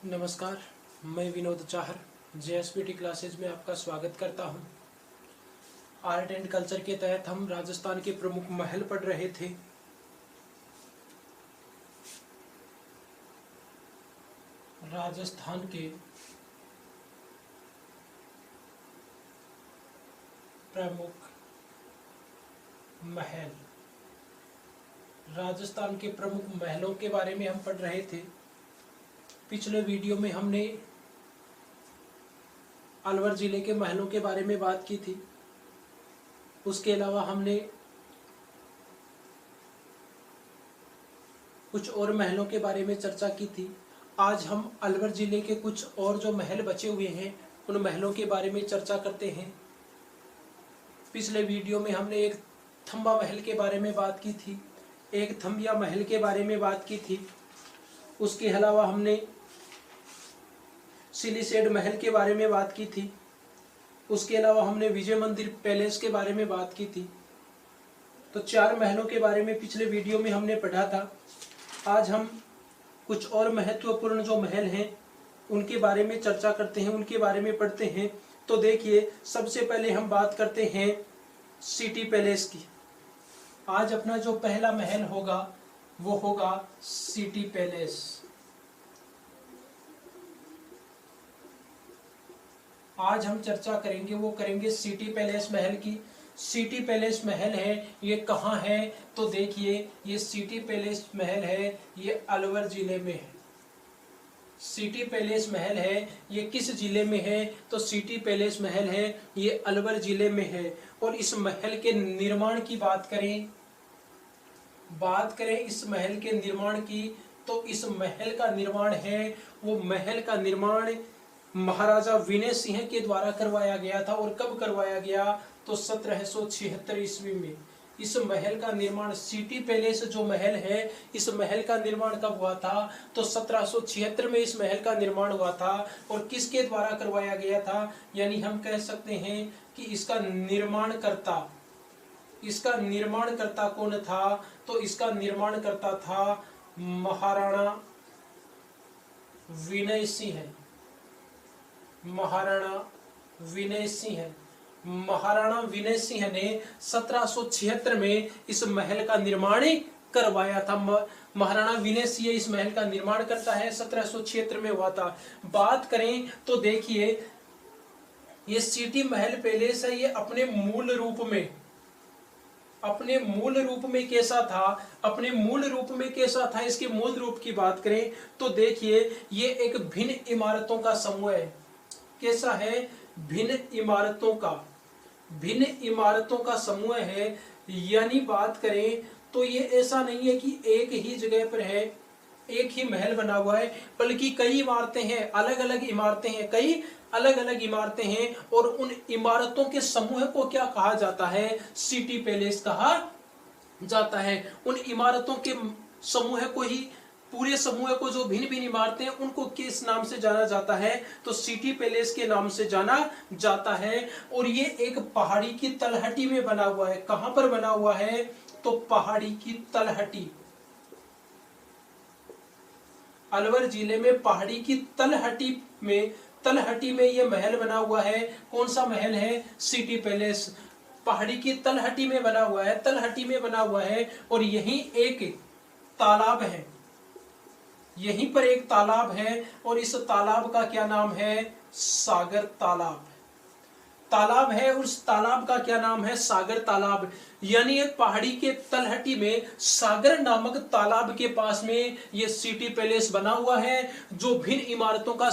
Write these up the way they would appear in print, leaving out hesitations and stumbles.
नमस्कार, मैं Vinod Chahar JSPT classes में आपका स्वागत करता हूं। आर्ट एंड कल्चर के तहत हम राजस्थान के प्रमुख महल पढ़ रहे थे। राजस्थान के प्रमुख महल, राजस्थान के प्रमुख महलों के बारे में हम पढ़ रहे थे। पिछले वीडियो में हमने अलवर जिले के महलों के बारे में बात की थी। उसके अलावा हमने कुछ और महलों के बारे में चर्चा की थी। आज हम अलवर जिले के कुछ और जो महल बचे हुए हैं उन महलों के बारे में चर्चा करते हैं। पिछले वीडियो में हमने एक थंबा महल के बारे में बात की थी, एक थंबिया महल के बारे में बात की थी। उसके अलावा हमने सिलीसेड महल के बारे में बात की थी। उसके अलावा हमने विजय मंदिर पैलेस के बारे में बात की थी। तो 4 महलों के बारे में पिछले वीडियो में हमने पढ़ा था। आज हम कुछ और महत्वपूर्ण जो महल हैं उनके बारे में चर्चा करते हैं, उनके बारे में पढ़ते हैं। तो देखिए, सबसे पहले हम बात करते हैं सिटी पैलेस की। आज अपना जो पहला महल होगा वो होगा सिटी पैलेस। आज हम चर्चा करेंगे वो करेंगे सिटी पैलेस महल की। सिटी पैलेस महल है, ये कहाँ है? तो देखिए, ये सिटी पैलेस महल है, ये अलवर जिले में है। सिटी पैलेस महल है, ये किस जिले में है? तो सिटी पैलेस महल है, ये अलवर जिले में है। और इस महल के निर्माण की बात करें इस महल के निर्माण की, तो इस महल का निर्माण है, वो महल का निर्माण महाराजा विनय सिंह के द्वारा करवाया गया था। और कब करवाया गया? तो 1776 ईस्वी में। इस महल का निर्माण, सिटी पैलेस जो महल है, इस महल का निर्माण कब हुआ था? तो 1776 में इस महल का निर्माण हुआ था। और किसके द्वारा करवाया गया था? यानी हम कह सकते हैं कि इसका निर्माणकर्ता कौन था? तो इसका निर्माणकर्ता था महाराणा विनय सिंह। महाराणा विनय सिंह ने 1776 में इस महल का निर्माण करवाया था। महाराणा विनय सिंह इस महल का निर्माण करता है, 1776 में हुआ था। बात करें तो देखिए, ये सिटी महल पैलेस है, ये अपने मूल रूप में कैसा था? इसके मूल रूप की बात करें तो देखिए, ये एक भिन्न इमारतों का समूह है। कैसा है? भिन्न इमारतों का समूह है। यानी बात करें तो ये ऐसा नहीं है कि एक ही जगह पर है, एक ही महल बना हुआ है, बल्कि कई इमारतें हैं, अलग अलग इमारतें हैं। और उन इमारतों के समूह को क्या कहा जाता है? सिटी पैलेस कहा जाता है। उन इमारतों के समूह को ही, पूरे समूह को, जो भिन्न भिन्न इमारतें हैं, उनको किस नाम से जाना जाता है? तो सिटी पैलेस के नाम से जाना जाता है। और ये एक पहाड़ी की तलहटी में बना हुआ है। कहां पर बना हुआ है? तो पहाड़ी की तलहटी, अलवर जिले में पहाड़ी की तलहटी में ये महल बना हुआ है। कौन सा महल है? City palace. पहाड़ी की तलहटी में बना हुआ है। और यहीं एक तालाब है, यहीं पर एक तालाब है। और इस तालाब का क्या नाम है? सागर तालाब है। उस तालाब का क्या नाम है? सागर तालाब। यानी एक पहाड़ी के तलहटी में सागर नामक तालाब के पास में ये सिटी पैलेस बना हुआ है, जो भिन्न इमारतों का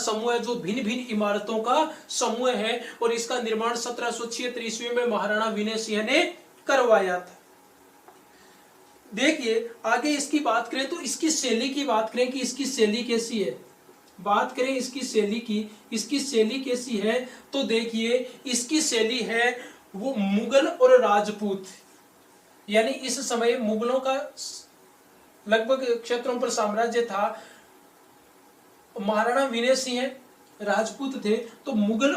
समूह है। और इसका निर्माण 1776 ईस्वी में महाराणा विनय सिंह ने करवाया था। देखिए, आगे इसकी बात करें तो इसकी शैली की बात करें कि इसकी शैली कैसी है। बात करें इसकी शैली कैसी है, तो देखिए, इसकी शैली है वो मुगल और राजपूत। यानी इस समय मुगलों का लगभग क्षेत्रों पर साम्राज्य था। महाराणा विनय सिंह राजपूत थे, तो मुगल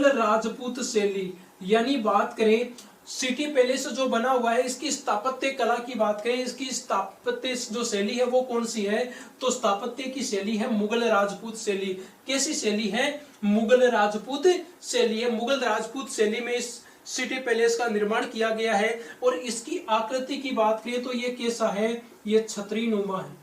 राजपूत शैली, यानी बात करें सिटी पैलेस जो बना हुआ है, इसकी स्थापत्य कला की बात करें, इसकी स्थापत्य जो शैली है वो कौन सी है, तो स्थापत्य की शैली है मुगल राजपूत शैली। कैसी शैली है, मुगल राजपूत शैली है। मुगल राजपूत शैली में इस सिटी पैलेस का निर्माण किया गया है। और इसकी आकृति की बात करें तो ये कैसा है, ये छतरी नुमा है।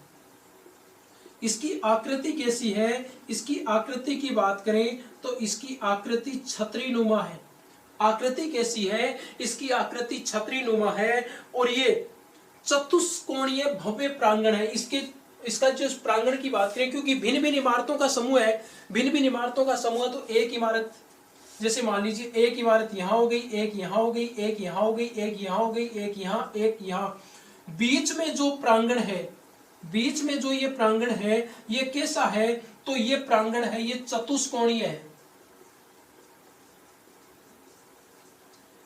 इसकी आकृति कैसी है, इसकी आकृति की बात करें तो इसकी आकृति छतरी नुमा है। आकृति कैसी है, इसकी आकृति छतरी नुमा है। और ये चतुष्कोणीय भव्य प्रांगण है। इसका जो प्रांगण की बात करें, क्योंकि भिन्न भिन्न इमारतों का समूह है, भिन्न भिन्न इमारतों का समूह, तो एक इमारत, जैसे मान लीजिए एक इमारत यहाँ हो गई, एक यहाँ हो गई, एक यहाँ हो गई, एक यहाँ हो गई, एक यहाँ, एक यहाँ, बीच में जो प्रांगण है, बीच में जो ये प्रांगण है ये कैसा है, तो ये प्रांगण है ये चतुष्कोणीय है।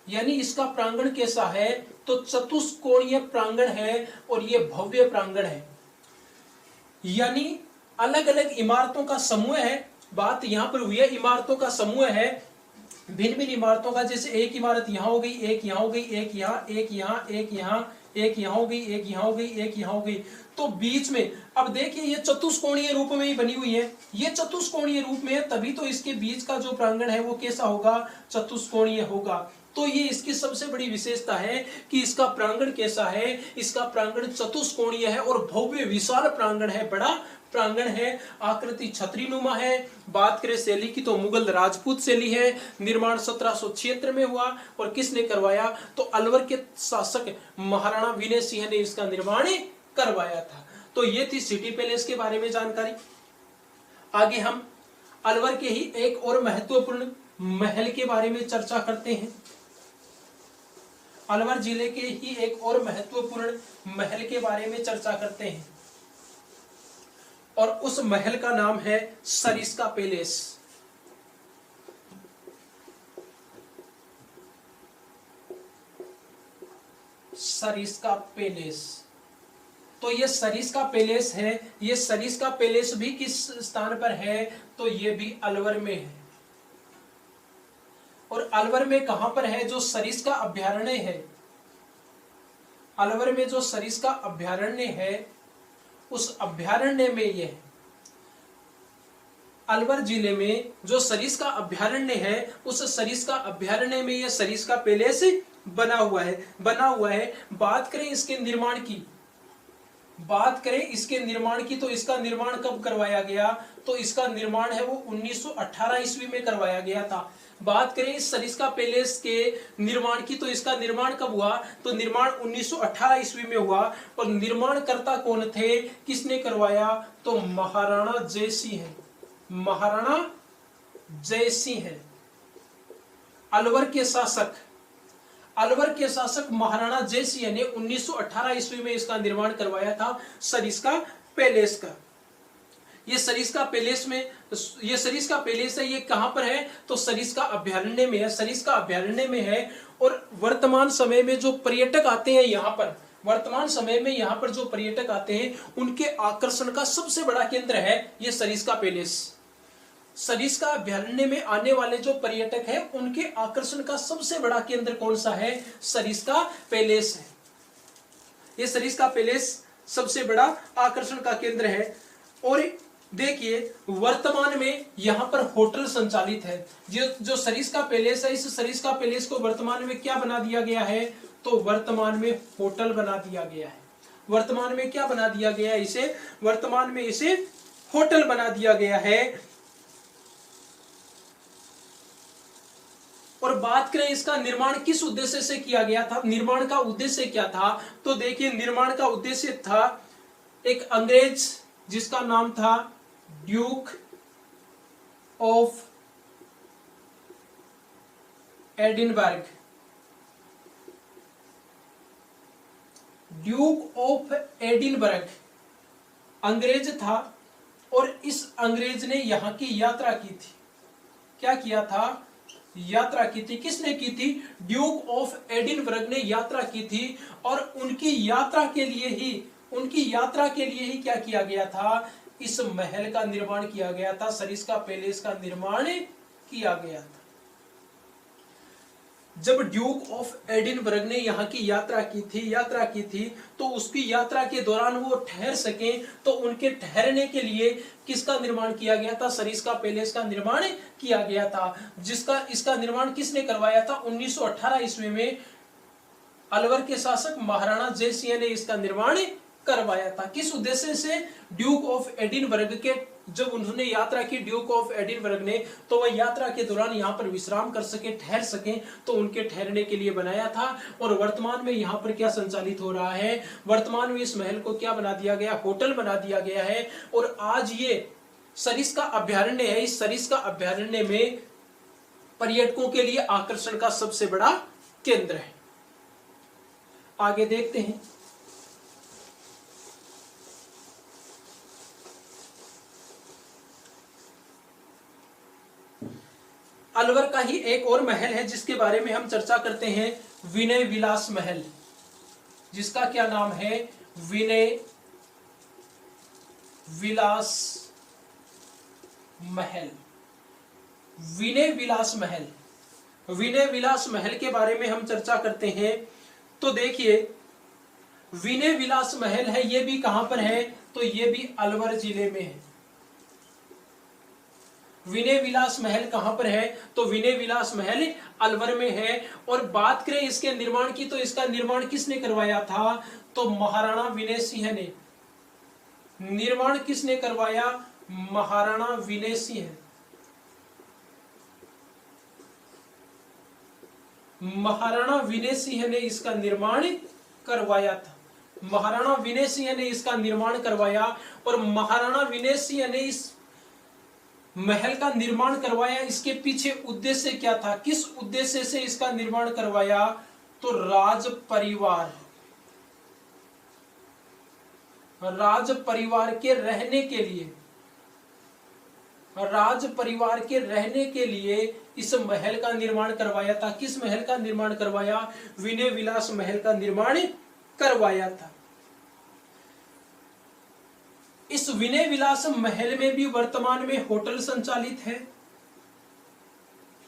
यानी इसका प्रांगण कैसा है, तो चतुष्कोणीय प्रांगण है और ये भव्य प्रांगण है। यानी अलग अलग इमारतों का समूह है। बात यहां पर हुई है इमारतों का समूह है, भिन्न भिन्न इमारतों का। जैसे एक इमारत यहाँ हो गई, एक यहाँ हो गई, एक यहाँ, एक यहाँ, एक यहाँ, एक यहाँ हो गई, एक यहाँ हो गई, एक यहाँ हो गई, तो बीच में अब देखिए ये चतुष्कोणीय रूप में ही बनी हुई है। ये चतुष्कोणीय रूप में है, तभी तो इसके बीच का जो प्रांगण है वो कैसा होगा, चतुष्कोणीय होगा। तो ये इसकी सबसे बड़ी विशेषता है कि इसका प्रांगण कैसा है, इसका प्रांगण चतुष्कोणीय है और भव्य विशाल प्रांगण है, बड़ा प्रांगण है, आकृति छतरीनुमा है। बात करें शैली की तो मुगल राजपूत शैली है। निर्माण 1776 में हुआ और किसने करवाया, तो अलवर के शासक महाराणा विनय सिंह ने इसका निर्माण करवाया था। तो ये थी सिटी पैलेस के बारे में जानकारी। आगे हम अलवर के ही एक और महत्वपूर्ण महल के बारे में चर्चा करते हैं। अलवर जिले के ही एक और महत्वपूर्ण महल के बारे में चर्चा करते हैं और उस महल का नाम है सरिस्का पैलेस। सरिस्का पैलेस, तो ये सरिस्का पैलेस है। ये सरिस्का पैलेस भी किस स्थान पर है, तो ये भी अलवर में है। और अलवर में कहां पर है, जो सरिस्का अभ्यारण्य है, अलवर में जो सरिस्का अभ्यारण्य है उस अभ्यारण्य में ये है। अलवर जिले में जो सरिस्का अभ्यारण्य है उस सरिस्का अभ्यारण्य में ये सरिस्का पैलेस बना हुआ है। बात करें इसके निर्माण की, तो इसका निर्माण कब करवाया गया, तो इसका निर्माण है वो 1918 ईस्वी में करवाया गया था। बात करें इस सरिस्का पैलेस के निर्माण की, तो इसका निर्माण कब हुआ, तो निर्माण 1918 ईस्वी में हुआ। और निर्माणकर्ता कौन थे, किसने करवाया, तो महाराणा जयसिंह है। महाराणा जयसिंह है अलवर के शासक महाराणा जयसिंह ने 1918 ईस्वी में इसका निर्माण करवाया था, सरिस्का पैलेस का। ये सरिस्का पैलेस है, ये कहां पर है, तो सरिस्का अभ्यारण्य में है। सरिस्का अभ्यारण्य में है। और वर्तमान समय में जो पर्यटक आते हैं यहाँ पर, जो पर्यटक आते हैं उनके आकर्षण का सबसे बड़ा केंद्र है ये सरिस्का पैलेस। सरिस्का अभ्यारण्य में आने वाले जो पर्यटक हैं उनके आकर्षण का सबसे बड़ा केंद्र कौन सा है, सरिस्का पैलेस है। ये सरिस्का पैलेस सबसे बड़ा आकर्षण का केंद्र है। और देखिए वर्तमान में यहाँ पर होटल संचालित है। जो सरिस्का पैलेस है, इस सरिस्का पैलेस को वर्तमान में क्या बना दिया गया है, तो वर्तमान में होटल बना दिया गया है। वर्तमान में क्या बना दिया गया है, इसे होटल बना दिया गया है। और बात करें इसका निर्माण किस उद्देश्य से किया गया था, निर्माण का उद्देश्य क्या था, तो देखिए निर्माण का उद्देश्य था एक अंग्रेज जिसका नाम था Duke of Edinburgh. Duke of Edinburgh अंग्रेज था और इस अंग्रेज ने यहां की यात्रा की थी। क्या किया था, यात्रा की थी। किसने की थी, ड्यूक ऑफ एडिनबर्ग ने यात्रा की थी। और उनकी यात्रा के लिए ही क्या किया गया था, इस महल का निर्माण किया गया था, सरिस्का पैलेस का निर्माण किया गया था। जब ड्यूक ऑफ एडिनबर्ग ने यहाँ की यात्रा की थी तो उसकी यात्रा के दौरान वो ठहर सके, तो उनके ठहरने के लिए किसका निर्माण किया गया था? सरिस्का पैलेस का निर्माण किया गया था, इसका निर्माण किसने करवाया था? 1918 ईस्वी में अलवर के शासक महाराणा जय सिंह ने इसका निर्माण करवाया था। किस उद्देश्य से? ड्यूक ऑफ एडिनबर्ग के जब उन्होंने यात्रा की ड्यूक ऑफ एडिनबर्ग ने, तो वह यात्रा के दौरान यहाँ पर विश्राम कर सके, ठहर सके, तो उनके ठहरने के लिए बनाया था। और वर्तमान में यहाँ पर क्या संचालित हो रहा है? वर्तमान में इस महल को क्या बना दिया गया? होटल बना दिया गया है। और आज ये सरिस्का अभ्यारण्य है। इस सरिस्का अभ्यारण्य में पर्यटकों के लिए आकर्षण का सबसे बड़ा केंद्र है। आगे देखते हैं। अलवर का ही एक और महल है जिसके बारे में हम चर्चा करते हैं, विनय विलास महल, जिसका क्या नाम है? विनय विलास महल। विनय विलास महल, विनय विलास महल के बारे में हम चर्चा करते हैं। तो देखिए, विनय विलास महल है, ये भी कहां पर है? तो ये भी अलवर जिले में है। विनय विलास महल कहां पर है? तो विनय विलास महल अलवर में है। और बात करें इसके निर्माण की, तो इसका निर्माण किसने करवाया था? तो महाराणा विनय सिंह ने। निर्माण किसने करवाया? महाराणा विनय सिंह। महाराणा विनय सिंह ने इसका निर्माण करवाया था। महाराणा विनय सिंह ने इसका निर्माण करवाया। और महाराणा विनय सिंह ने इस महल का निर्माण करवाया। इसके पीछे उद्देश्य क्या था? किस उद्देश्य से इसका निर्माण करवाया? तो राज परिवार के रहने के लिए, राज परिवार के रहने के लिए इस महल का निर्माण करवाया था। किस महल का निर्माण करवाया? विनय विलास महल का निर्माण करवाया था। इस विनय विलास महल में भी वर्तमान में होटल संचालित है।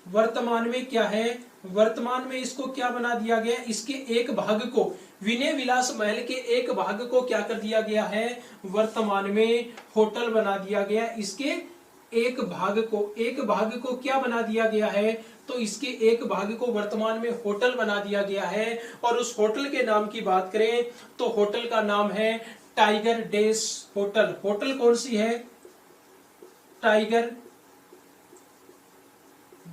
वर्तमान में क्या है? वर्तमान में इसको क्या बना दिया गया? इसके एक भाग को, विनय विलास महल के एक भाग को क्या कर दिया गया है? वर्तमान में होटल बना दिया गया। इसके एक भाग को क्या बना दिया गया है? तो इसके एक भाग को वर्तमान में होटल बना दिया गया है। और उस होटल के नाम की बात करें तो होटल का नाम है टाइगर डेस होटल। होटल कौन सी है? टाइगर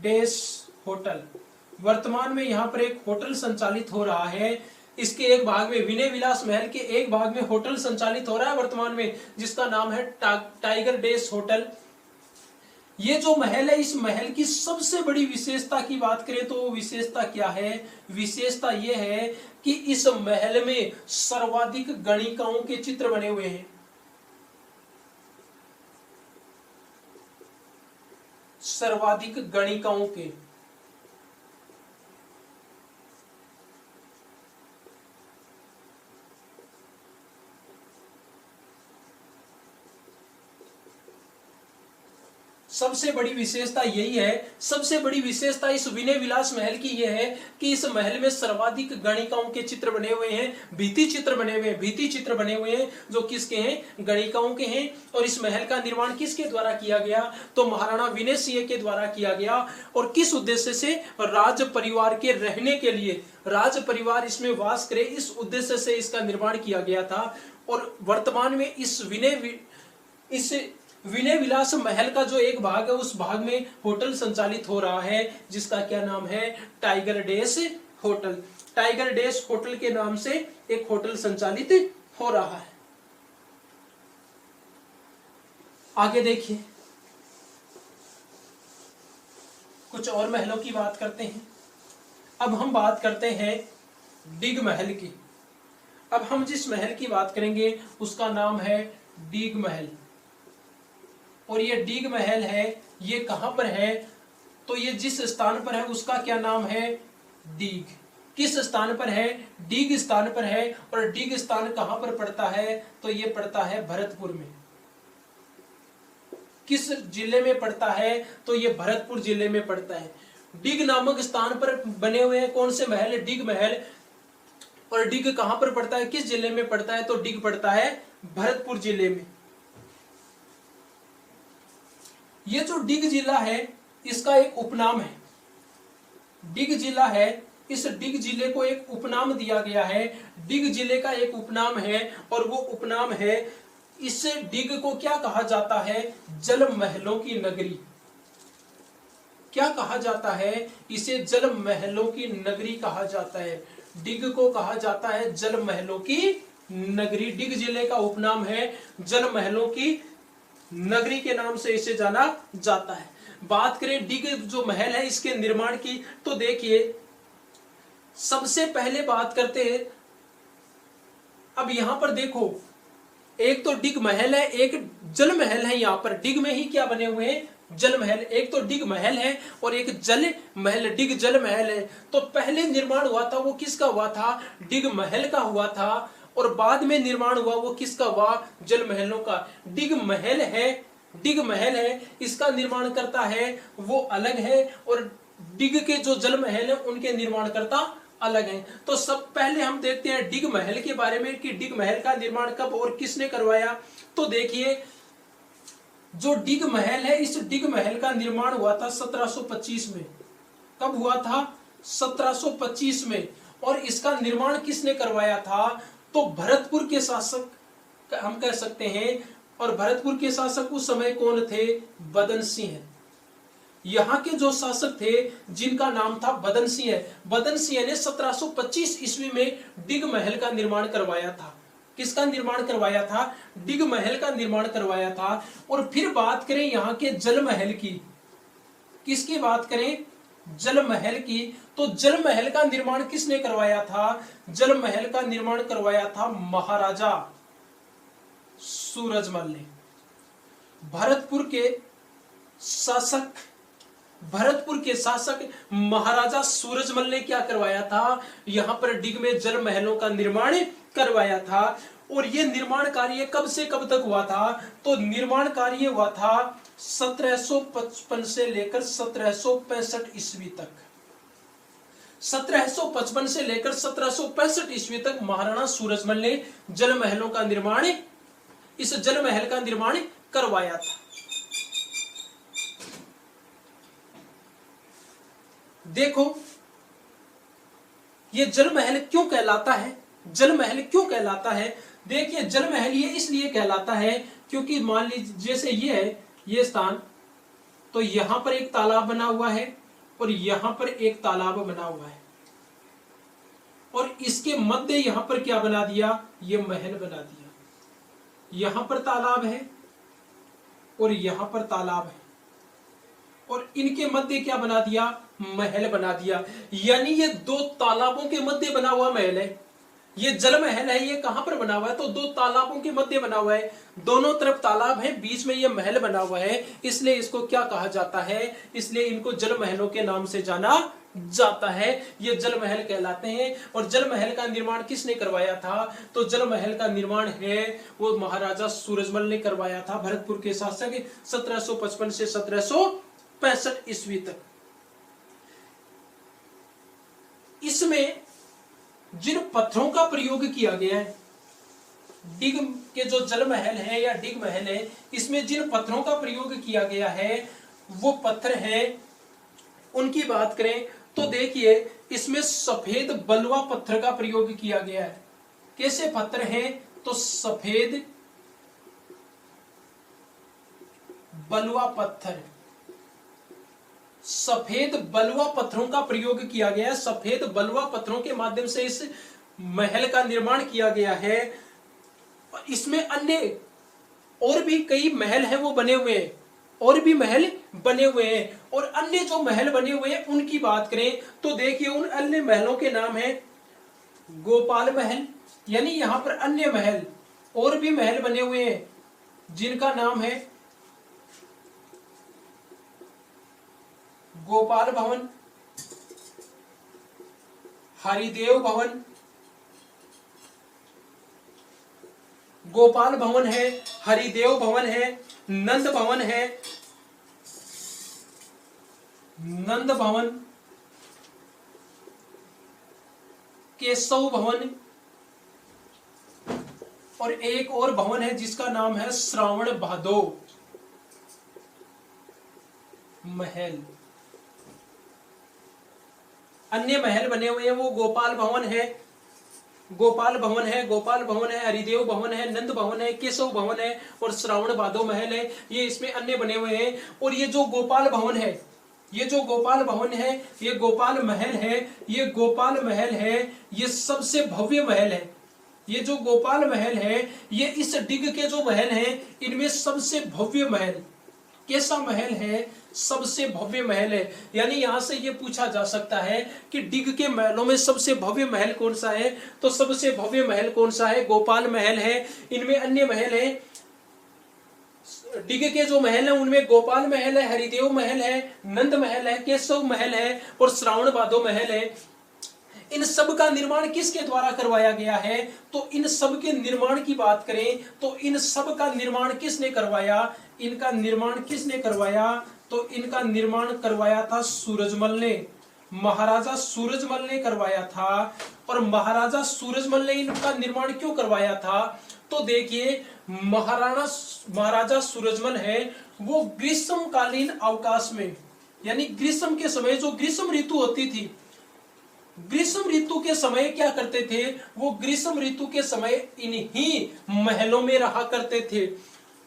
डेस होटल। वर्तमान में यहां पर एक होटल संचालित हो रहा है। इसके एक भाग में, विनय विलास महल के एक भाग में होटल संचालित हो रहा है वर्तमान में, जिसका नाम है टाइगर डेस होटल। ये जो महल है, इस महल की सबसे बड़ी विशेषता की बात करें तो वो विशेषता क्या है? विशेषता ये है कि इस महल में सर्वाधिक गणिकाओं के चित्र बने हुए हैं। सर्वाधिक गणिकाओं के। सबसे बड़ी विशेषता यही है। सबसे बड़ी विशेषता इस विनय विलास महल की यह है कि इस महल में सर्वाधिक गणिकाओं के चित्र बने हुए हैं। भित्ति चित्र बने हुए हैं जो किसके हैं? गणिकाओं के हैं। और इस महल का निर्माण किसके द्वारा किया गया? तो महाराणा विनय सिंह के द्वारा किया गया। और किस उद्देश्य से? राज परिवार के रहने के लिए, राज परिवार इसमें वास करे, इस उद्देश्य से इसका निर्माण किया गया था। और वर्तमान में इस विनय विलास महल का जो एक भाग है, उस भाग में होटल संचालित हो रहा है, जिसका क्या नाम है? टाइगर डेस होटल। टाइगर डेस होटल के नाम से एक होटल संचालित हो रहा है। आगे देखिए, कुछ और महलों की बात करते हैं। अब हम बात करते हैं डिग महल की। अब हम जिस महल की बात करेंगे उसका नाम है डिग महल। और ये डिग महल है, ये कहां पर है? तो ये जिस स्थान पर है उसका क्या नाम है? डिग। किस स्थान पर है? डिग स्थान पर है। और डिग स्थान कहां पर पड़ता है? तो ये पड़ता है भरतपुर में। किस जिले में पड़ता है? तो ये भरतपुर जिले में पड़ता है। डिग नामक स्थान पर बने हुए हैं कौन से महल? डिग महल। और डिग कहां पर पड़ता है, किस जिले में पड़ता है? तो डिग पड़ता है भरतपुर जिले में। ये जो डिग जिला है इसका एक उपनाम है। डिग जिला है, इस डिग जिले को एक उपनाम दिया गया है। डिग जिले का एक उपनाम है और वो उपनाम है, इस डिग को क्या कहा जाता है? जल महलों की नगरी। क्या कहा जाता है? इसे जल महलों की नगरी कहा जाता है। डिग को कहा जाता है जल महलों की नगरी। डिग जिले का उपनाम है जल महलों की नगरी के नाम से इसे जाना जाता है। बात करें डिग जो महल है इसके निर्माण की, तो देखिए सबसे पहले बात करते हैं। अब यहां पर देखो, एक तो डिग महल है, एक जल महल है। यहां पर डिग में ही क्या बने हुए हैं? जल महल। एक तो डिग महल है और एक जल महल, डिग जल महल है। तो पहले निर्माण हुआ था वो किसका हुआ था? डिग महल का हुआ था। और बाद में निर्माण हुआ वो किसका हुआ? जल महलों का। डिग महल है, डिग महल है, इसका निर्माण करता है वो अलग है, और डिग के जो जल महल है उनके निर्माण करता अलग है। तो सब पहले हम देखते हैं डिग महल के बारे में कि डिग महल का निर्माण कब और किसने करवाया। तो देखिए जो डिग महल है, इस डिग महल का निर्माण हुआ था 1725 में। कब हुआ था? 1725 में। और इसका निर्माण किसने करवाया था? तो भरतपुर के शासक हम कह सकते हैं। और भरतपुर के शासक उस समय कौन थे? बदन सिंह। यहाँ के जो शासक थे जिनका नाम था बदन सिंह। बदन सिंह ने 1725 ईस्वी में डिग महल का निर्माण करवाया था। किसका निर्माण करवाया था? डिग महल का निर्माण करवाया था। और फिर बात करें यहाँ के जल महल की, किसकी बात करें? जल महल की। तो जल महल का निर्माण किसने करवाया था? जल महल का निर्माण करवाया था महाराजा सूरजमल ने। भरतपुर के शासक महाराजा सूरजमल ने क्या करवाया था? यहां पर डिग में जल महलों का निर्माण करवाया था। और यह निर्माण कार्य कब से कब तक हुआ था? तो निर्माण कार्य हुआ था 1755 से लेकर 1765 ईस्वी तक। 1755 से लेकर 1765 ईस्वी तक महाराणा सूरजमल ने जल महलों का निर्माण, इस जल महल का निर्माण करवाया था। देखो ये जल महल क्यों कहलाता है? जल महल क्यों कहलाता है? देखिए जल महल ये इसलिए कहलाता है क्योंकि मान लीजिए जैसे ये है ये स्थान, तो यहां पर एक तालाब बना हुआ है और यहां पर एक तालाब बना हुआ है, और इसके मध्य यहां पर क्या बना दिया? ये महल बना दिया। यहां पर तालाब है और यहां पर तालाब है, और इनके मध्य क्या बना दिया? महल बना दिया। यानी ये दो तालाबों के मध्य बना हुआ महल है। ये जल महल है, ये कहां पर बना हुआ है? तो दो तालाबों के मध्य बना हुआ है। दोनों तरफ तालाब है, बीच में ये महल बना हुआ है, इसलिए इसको क्या कहा जाता है? इसलिए इनको जल महलों के नाम से जाना जाता है। ये जल महल कहलाते हैं। और जल महल का निर्माण किसने करवाया था? तो जल महल का निर्माण है वो महाराजा सूरजमल ने करवाया था, भरतपुर के शासक, 1755 से 1765 ईस्वी तक। इसमें जिन पत्थरों का प्रयोग किया गया है, डिग के जो जल महल है या डिग महल है, इसमें जिन पत्थरों का प्रयोग किया गया है वो पत्थर हैं, उनकी बात करें तो देखिए इसमें सफेद बलुआ पत्थर का प्रयोग किया गया है। कैसे पत्थर हैं? तो सफेद बलुआ पत्थर, सफेद बलुआ पत्थरों का प्रयोग किया गया है। सफेद बलुआ पत्थरों के माध्यम से इस महल का निर्माण किया गया है। इसमें अन्य और भी कई महल हैं वो बने हुए हैं, और भी महल बने हुए हैं। और अन्य जो महल बने हुए हैं उनकी बात करें तो देखिए उन अन्य महलों के नाम है गोपाल महल, यानी यहां पर अन्य महल और भी महल बने हुए हैं जिनका नाम है गोपाल भवन, हरिदेव भवन, गोपाल भवन है, हरिदेव भवन है, नंद भवन है, नंद भवन, केशव भवन, और एक और भवन है जिसका नाम है श्रावण भादो महल। अन्य महल बने हुए हैं वो गोपाल भवन है, गोपाल भवन है, गोपाल भवन है, हरिदेव भवन है, नंद भवन है, केशव भवन है और श्रावण भादो महल है। ये इसमें अन्य बने हुए हैं। और ये जो गोपाल भवन है, ये जो गोपाल भवन है, ये गोपाल महल है, ये गोपाल महल है, ये सबसे भव्य महल है। ये जो गोपाल महल है, ये इस डिग के जो महल हैं इनमें सबसे भव्य महल। कैसा महल है? सबसे भव्य महल है। यानी यहां से ये पूछा जा सकता है कि डिग के महलों में सबसे भव्य महल कौन सा है? तो सबसे भव्य महल कौन सा है? गोपाल महल है। इनमें अन्य महल है, डिग के जो महल है उनमें गोपाल महल है, हरिदेव महल है, नंद महल है, केशव महल है और श्रावण भादो महल है। इन सब का निर्माण किसके द्वारा करवाया गया है? तो इन सब के निर्माण की बात करें तो इन सब का निर्माण किसने करवाया? इनका निर्माण किसने करवाया? तो इनका निर्माण करवाया था सूरजमल ने, महाराजा सूरजमल ने करवाया था। और महाराजा सूरजमल ने इनका निर्माण क्यों करवाया था? तो देखिए, महाराजा सूरजमल है वो ग्रीष्मकालीन अवकाश में, यानी ग्रीष्म के समय, जो ग्रीष्म ऋतु होती थी, ग्रीष्म ऋतु के समय क्या करते थे? वो ग्रीष्म ऋतु के समय इन्हीं महलों में रहा करते थे।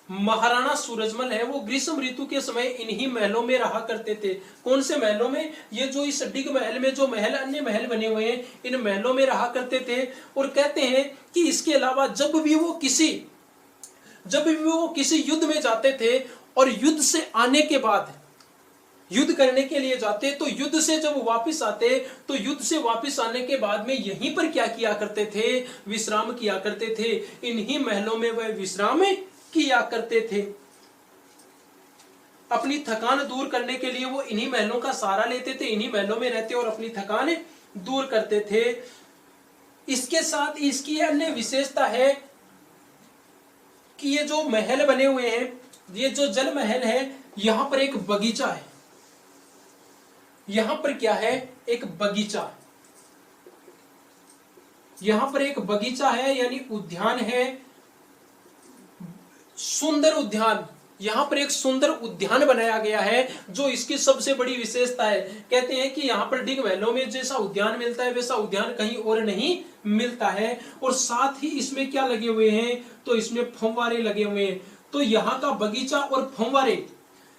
महाराणा सूरजमल है वो ग्रीष्म ऋतु के समय इन्हीं महलों में रहा करते थे। कौन से महलों में? ये जो इस डिग महल में जो महल, अन्य महल बने हुए हैं, इन महलों में रहा करते थे। और कहते हैं कि इसके अलावा जब भी वो किसी युद्ध में जाते थे और युद्ध से आने के बाद, युद्ध करने के लिए जाते, तो युद्ध से जब वापस आते तो युद्ध से वापस आने के बाद में यहीं पर क्या किया करते थे? विश्राम किया करते थे। इन्हीं महलों में वह विश्राम किया करते थे। अपनी थकान दूर करने के लिए वो इन्हीं महलों का सहारा लेते थे, इन्हीं महलों में रहते और अपनी थकान दूर करते थे। इसके साथ इसकी अन्य विशेषता है कि ये जो महल बने हुए हैं, ये जो जल महल है, यहां पर एक बगीचा है। यहां पर क्या है? एक बगीचा। यहां पर एक बगीचा है, यानी उद्यान है, सुंदर उद्यान। यहां पर एक सुंदर उद्यान बनाया गया है, जो इसकी सबसे बड़ी विशेषता है। कहते हैं कि यहां पर डिग महलों में जैसा उद्यान मिलता है वैसा उद्यान कहीं और नहीं मिलता है। और साथ ही इसमें क्या लगे हुए हैं? तो इसमें फव्वारे लगे हुए हैं। तो यहाँ का बगीचा और फव्वारे,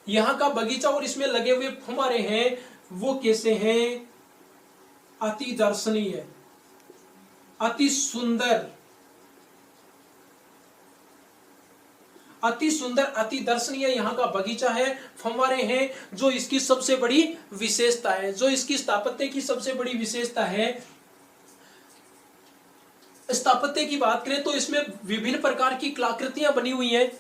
यहाँ का बगीचा और इसमें लगे हुए फव्वारे हैं, वो कैसे हैं? अति दर्शनीय, अति सुंदर, अति सुंदर, अति दर्शनीय यहाँ का बगीचा है, फव्वारे हैं, जो इसकी सबसे बड़ी विशेषता है, जो इसकी स्थापत्य की सबसे बड़ी विशेषता है। स्थापत्य की बात करें तो इसमें विभिन्न प्रकार की कलाकृतियां बनी हुई हैं,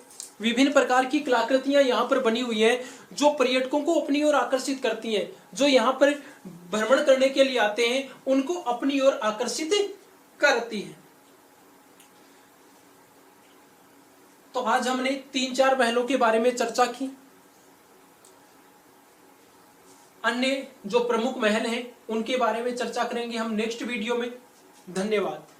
विभिन्न प्रकार की कलाकृतियां यहाँ पर बनी हुई हैं, जो पर्यटकों को अपनी ओर आकर्षित करती हैं। जो यहाँ पर भ्रमण करने के लिए आते हैं उनको अपनी ओर आकर्षित करती हैं। तो आज हमने 3-4 महलों के बारे में चर्चा की। अन्य जो प्रमुख महल हैं उनके बारे में चर्चा करेंगे हम नेक्स्ट वीडियो में। धन्यवाद।